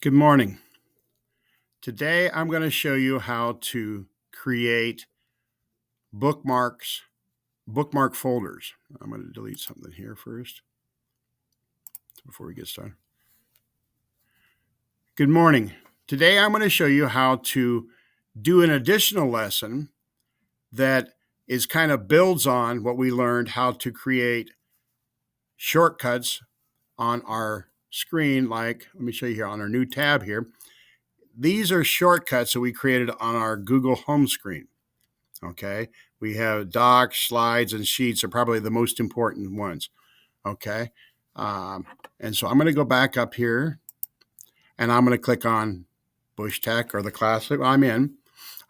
Good morning. Today I'm going to show you how to create bookmarks, bookmark folders. I'm going to delete something here first before we get started. Good morning. Today I'm going to show you how to do an additional lesson that is kind of builds on what we learned how to create shortcuts on our screen. Like, let me show you here on our new tab here. These are shortcuts that we created on our Google home screen. Okay, we have docs, slides, and sheets are probably the most important ones. Okay, and so I'm going to go back up here and I'm going to click on Bush Tech or the class that I'm in.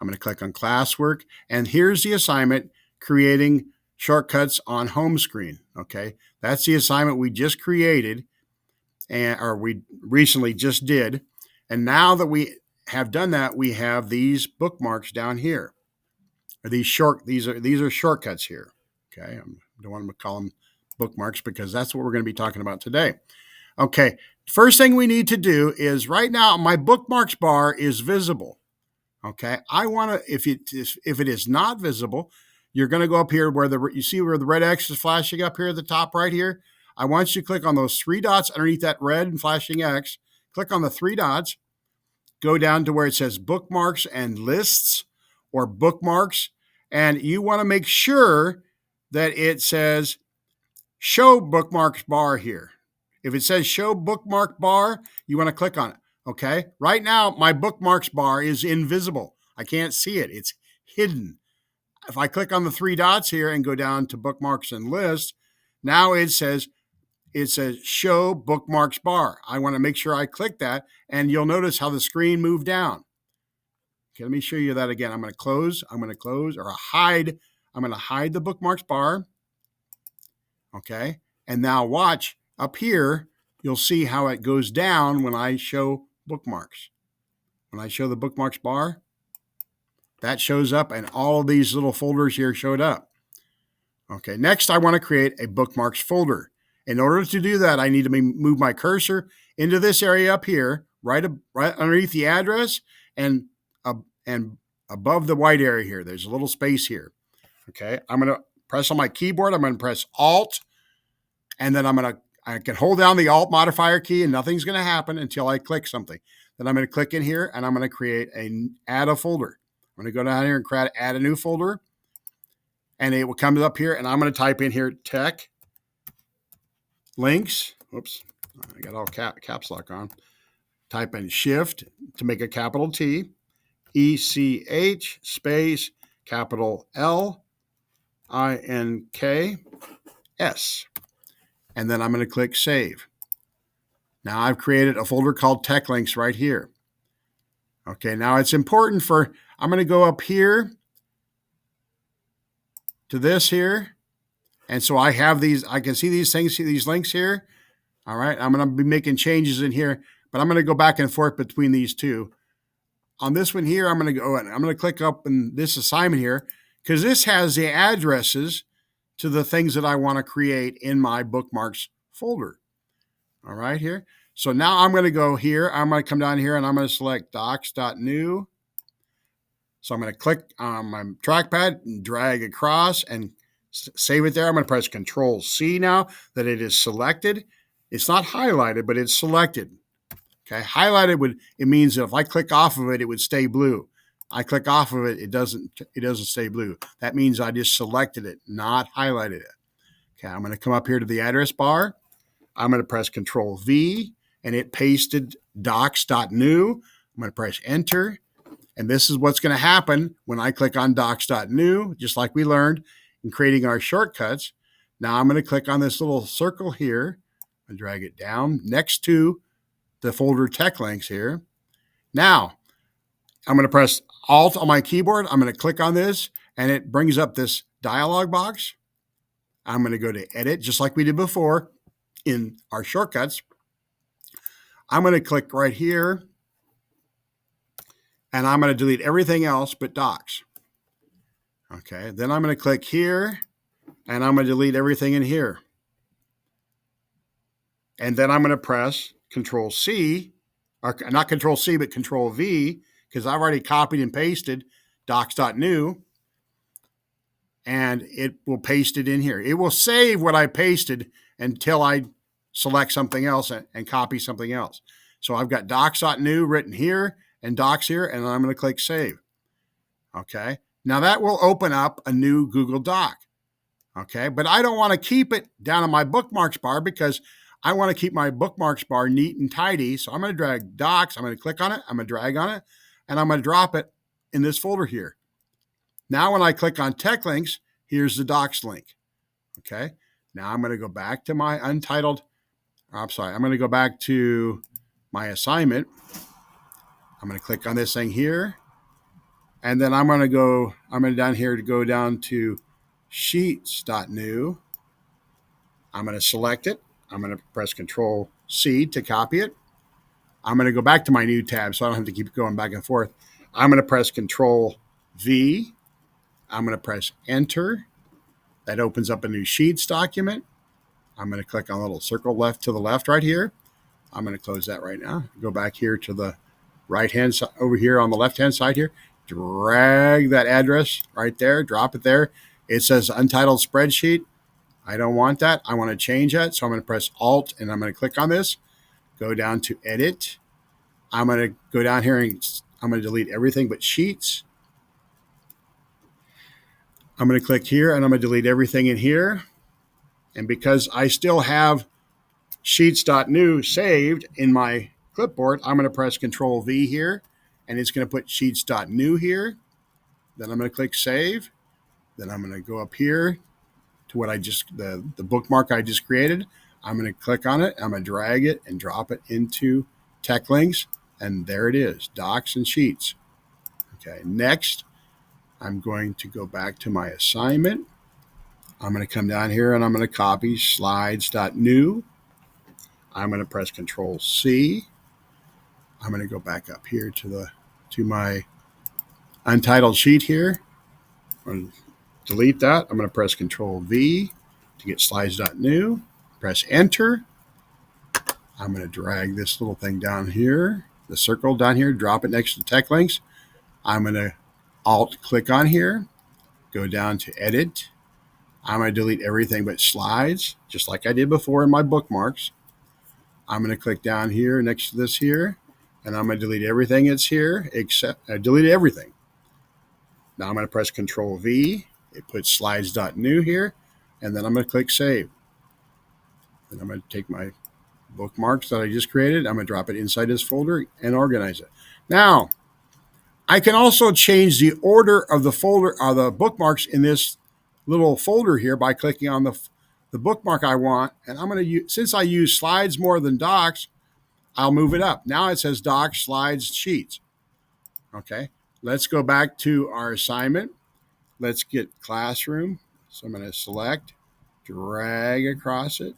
I'm going to click on classwork, and here's the assignment: creating shortcuts on home screen. Okay, that's the assignment we just created, or we recently just did. And now that we have done that, we have these bookmarks down here. These are shortcuts here. Okay, I don't want to call them bookmarks because that's what we're going to be talking about today. Okay, first thing we need to do is right now my bookmarks bar is visible. Okay, I want to if it is not visible, you're going to go up here where you see where the red X is flashing up here at the top right here. I want you to click on those three dots underneath that red and flashing X. Click on the three dots. Go down to where it says bookmarks and lists or bookmarks. And you want to make sure that it says show bookmarks bar here. If it says show bookmark bar, you want to click on it. Okay. Right now, my bookmarks bar is invisible. I can't see it. It's hidden. If I click on the three dots here and go down to bookmarks and lists, now it says show bookmarks bar. I want to make sure I click that, and you'll notice how the screen moved down. Okay, let me show you that again. I'm going to close or hide. I'm going to hide the bookmarks bar. Okay, and now watch up here. You'll see how it goes down when I show bookmarks. When I show the bookmarks bar, that shows up, and all of these little folders here showed up. Okay, next I want to create a bookmarks folder. In order to do that, I need to move my cursor into this area up here, right underneath the address and above the white area here. There's a little space here. Okay, I'm going to press on my keyboard. I'm going to press Alt, and then I can hold down the Alt modifier key, and nothing's going to happen until I click something. Then I'm going to click in here, and I'm going to add a folder. I'm going to go down here and add a new folder, and it will come up here, and I'm going to type in here tech links. Oops, I got all caps lock on. Type in shift to make a capital T, ECH space capital LINKS. And then I'm going to click save. Now I've created a folder called tech links right here. Okay, now it's important I'm going to go up here to this here. And so I have these, I can see these things, see these links here. All right, I'm going to be making changes in here, but I'm going to go back and forth between these two. On this one here, I'm going to go and I'm going to click up in this assignment here because this has the addresses to the things that I want to create in my bookmarks folder. All right, here. So now I'm going to go here. I'm going to come down here and I'm going to select docs.new. So I'm going to click on my trackpad and drag across and save it there. I'm going to press Control C now that it is selected. It's not highlighted, but it's selected. Okay, highlighted it means that if I click off of it, it would stay blue. I click off of it, it doesn't stay blue. That means I just selected it, not highlighted it. Okay, I'm going to come up here to the address bar. I'm going to press Control V, and it pasted docs.new. I'm going to press Enter, and this is what's going to happen when I click on docs.new, just like we learned in creating our shortcuts. Now I'm going to click on this little circle here and drag it down next to the folder tech links here. Now I'm going to press Alt on my keyboard. I'm going to click on this, and it brings up this dialog box. I'm going to go to Edit, just like we did before in our shortcuts. I'm going to click right here, and I'm going to delete everything else but docs. Okay, then I'm going to click here, and I'm going to delete everything in here. And then I'm going to press Control C, or not Control C, but Control V, because I've already copied and pasted docs.new, and it will paste it in here. It will save what I pasted until I select something else and copy something else. So I've got docs.new written here and docs here, and I'm going to click save. Okay. Now that will open up a new Google Doc. Okay. But I don't want to keep it down in my bookmarks bar because I want to keep my bookmarks bar neat and tidy. So I'm going to drag docs. I'm going to click on it. I'm going to drag on it, and I'm going to drop it in this folder here. Now, when I click on tech links, here's the docs link. Okay. Now I'm going to go back to my I'm going to go back to my assignment. I'm going to click on this thing here. And then I'm going to go down here to go down to sheets.new. I'm going to select it. I'm going to press Control C to copy it. I'm going to go back to my new tab so I don't have to keep going back and forth. I'm going to press Control V. I'm going to press Enter. That opens up a new Sheets document. I'm going to click on a little circle left to the left right here. I'm going to close that right now. Go back here to the right-hand side over here on the left-hand side here. Drag that address right there. Drop it there. It says Untitled Spreadsheet. I don't want that. I want to change that. So I'm going to press Alt and I'm going to click on this. Go down to Edit. I'm going to go down here and I'm going to delete everything but Sheets. I'm going to click here and I'm going to delete everything in here. And because I still have sheets.new saved in my clipboard, I'm going to press Control V here, and it's going to put sheets.new here. Then I'm going to click Save. Then I'm going to go up here to what the bookmark I just created. I'm going to click on it. I'm going to drag it and drop it into tech links, and there it is, docs and sheets. Okay, next, I'm going to go back to my assignment. I'm going to come down here and I'm going to copy slides.new. I'm going to press Control C. I'm going to go back up here to my untitled sheet here. I'm going to delete that. I'm going to press Control V to get slides.new. Press Enter. I'm going to drag this little thing down here, the circle down here, drop it next to tech links. I'm going to Alt click on here, go down to Edit. I'm going to delete everything but slides, just like I did before in my bookmarks. I'm going to click down here next to this here, and I'm going to delete everything that's here, except I deleted everything. Now I'm going to press Control V. It puts slides.new here, and then I'm going to click Save. Then I'm going to take my bookmarks that I just created. I'm going to drop it inside this folder and organize it. Now, I can also change the order of the bookmarks in this little folder here by clicking on the bookmark I want. And I'm going to use, since I use slides more than docs, I'll move it up. Now it says docs, slides, sheets. Okay, let's go back to our assignment. Let's get classroom. So I'm going to select, drag across it,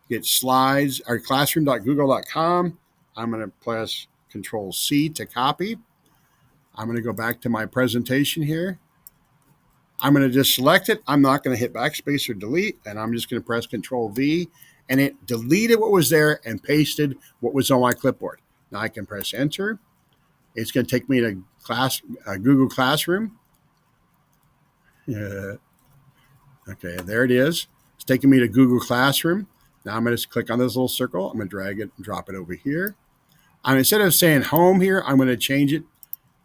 get slides, or classroom.google.com. I'm going to press Control C to copy. I'm going to go back to my presentation here. I'm going to just select it. I'm not going to hit backspace or delete, and I'm just going to press Control V, and it deleted what was there and pasted what was on my clipboard. Now I can press Enter. It's going to take me to Google Classroom. Okay, there it is. It's taking me to Google Classroom. Now I'm going to click on this little circle. I'm going to drag it and drop it over here. Instead of saying Home here, I'm going to change it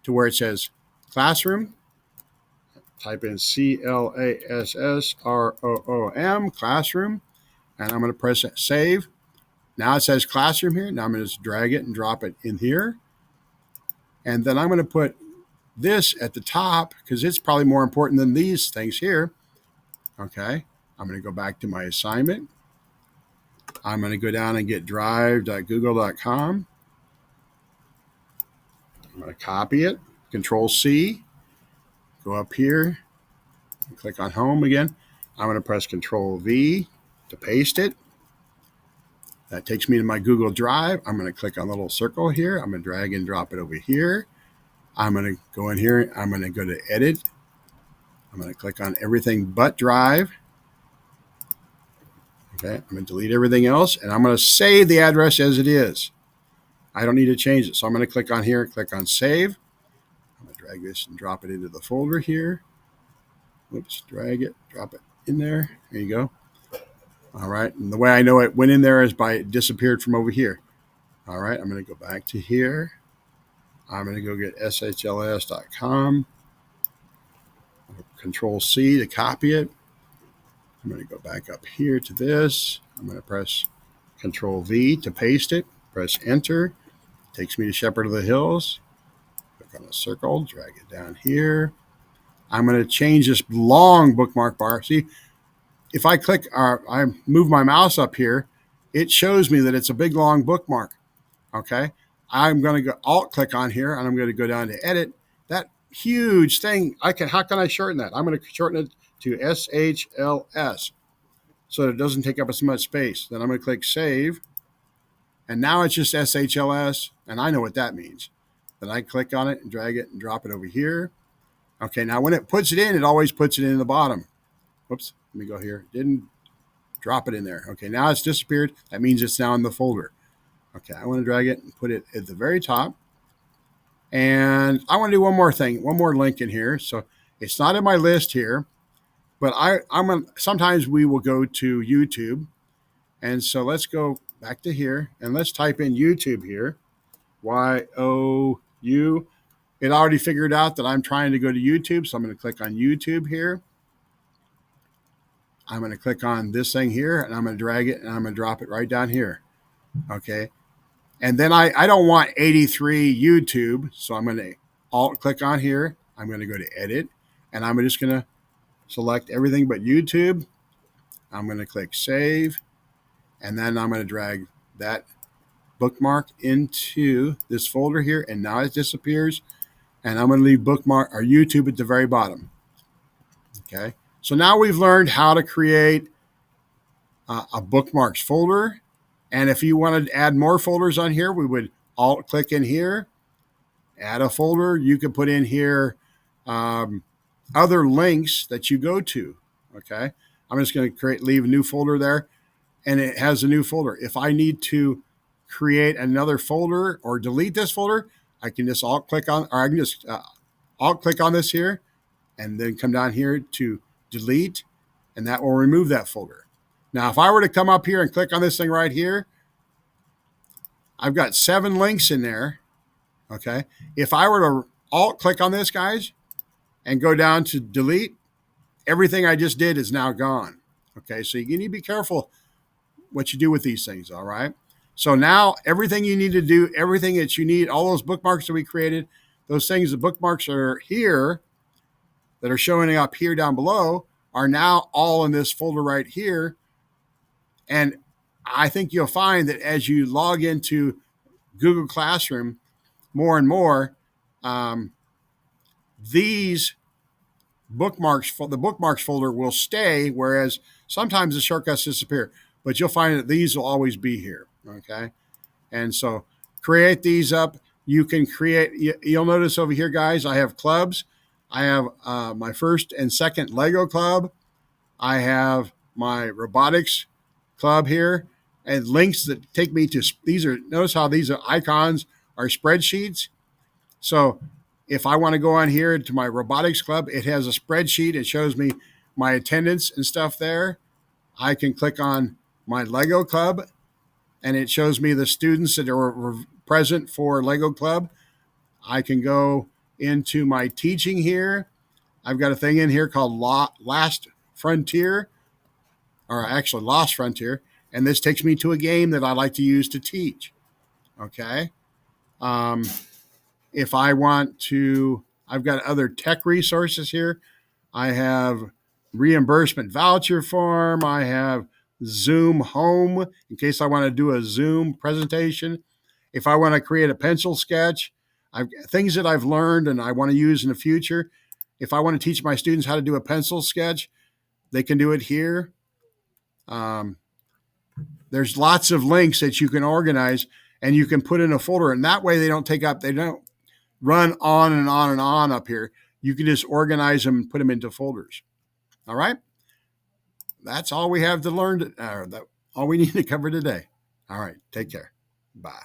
to where it says Classroom. Type in CLASSROOM, Classroom, and I'm going to press Save. Now it says Classroom here. Now I'm going to just drag it and drop it in here. And then I'm going to put this at the top because it's probably more important than these things here. Okay, I'm going to go back to my assignment. I'm going to go down and get drive.google.com. I'm going to copy it, Control C. Go up here and click on Home again. I'm going to press Control V to paste it. That takes me to my Google Drive. I'm going to click on the little circle here. I'm going to drag and drop it over here. I'm going to go in here. I'm going to go to Edit. I'm going to click on everything but Drive. Okay, I'm going to delete everything else, and I'm going to save the address as it is. I don't need to change it. So I'm going to click on here and click on save. I'm going to drag this and drop it into the folder here. Oops, drag it, drop it in there. There you go. All right. And the way I know it went in there is by it disappeared from over here. All right. I'm going to go back to here. I'm going to go get shls.com. Control C to copy it. I'm going to go back up here to this. I'm going to press Control V to paste it. Press Enter. It takes me to Shepherd of the Hills. Click on a circle, drag it down here. I'm going to change this long bookmark bar. See, if I click or I move my mouse up here, it shows me that it's a big long bookmark. Okay. I'm going to go Alt click on here and I'm going to go down to edit. That huge thing, how can I shorten that? I'm going to shorten it to SHLS so that it doesn't take up as much space. Then I'm going to click save. And now it's just SHLS, and I know what that means. Then I click on it and drag it and drop it over here. Okay, now when it puts it in, it always puts it in the bottom. Whoops, let me go here. Didn't drop it in there. Okay, now it's disappeared. That means it's now in the folder. Okay, I want to drag it and put it at the very top. And I want to do one more thing, one more link in here. So it's not in my list here, but sometimes we will go to YouTube. And so let's go back to here and let's type in YouTube here. YOU. It already figured out that I'm trying to go to YouTube. So I'm going to click on YouTube here. I'm going to click on this thing here and I'm going to drag it and I'm going to drop it right down here. Okay. And then I don't want 83 YouTube. So I'm going to Alt click on here. I'm going to go to edit and I'm just going to select everything but YouTube. I'm going to click save. And then I'm going to drag that bookmark into this folder here. And now it disappears. And I'm going to leave bookmark or YouTube at the very bottom. Okay. So now we've learned how to create a bookmarks folder. And if you wanted to add more folders on here, we would Alt click in here, add a folder. You could put in here other links that you go to. Okay. I'm just going to leave a new folder there. And it has a new folder. If I need to create another folder or delete this folder, I can just Alt click on this here and then come down here to delete, and that will remove that folder. Now, if I were to come up here and click on this thing right here, I've got 7 links in there. Okay. If I were to Alt click on this, guys, and go down to delete, everything I just did is now gone. Okay. So you need to be careful what you do with these things. All right. So now everything you need to do, everything that you need, all those bookmarks that we created, those things, the bookmarks are here that are showing up here down below are now all in this folder right here. And I think you'll find that as you log into Google Classroom more and more, these bookmarks, the bookmarks folder will stay, whereas sometimes the shortcuts disappear. But you'll find that these will always be here, okay? And so create these up. You can create, you'll notice over here, guys, I have clubs. I have my first and second Lego club. I have my robotics club here and links that take me to, notice how these are icons are spreadsheets. So if I want to go on here to my robotics club, it has a spreadsheet. It shows me my attendance and stuff there. I can click on my Lego club and it shows me the students that are present for Lego club. I can go into my teaching here. I've got a thing in here called Last Frontier, or actually Lost Frontier. And this takes me to a game that I like to use to teach. Okay. If I want to, I've got other tech resources here. I have reimbursement voucher form. I have Zoom Home in case I want to do a Zoom presentation. If I want to create a pencil sketch, things that I've learned and I want to use in the future. If I want to teach my students how to do a pencil sketch, they can do it here. There's lots of links that you can organize and you can put in a folder, and that way they don't run on and on and on up here. You can just organize them and put them into folders. All right. That's all we have to learn. All we need to cover today. All right. Take care. Bye.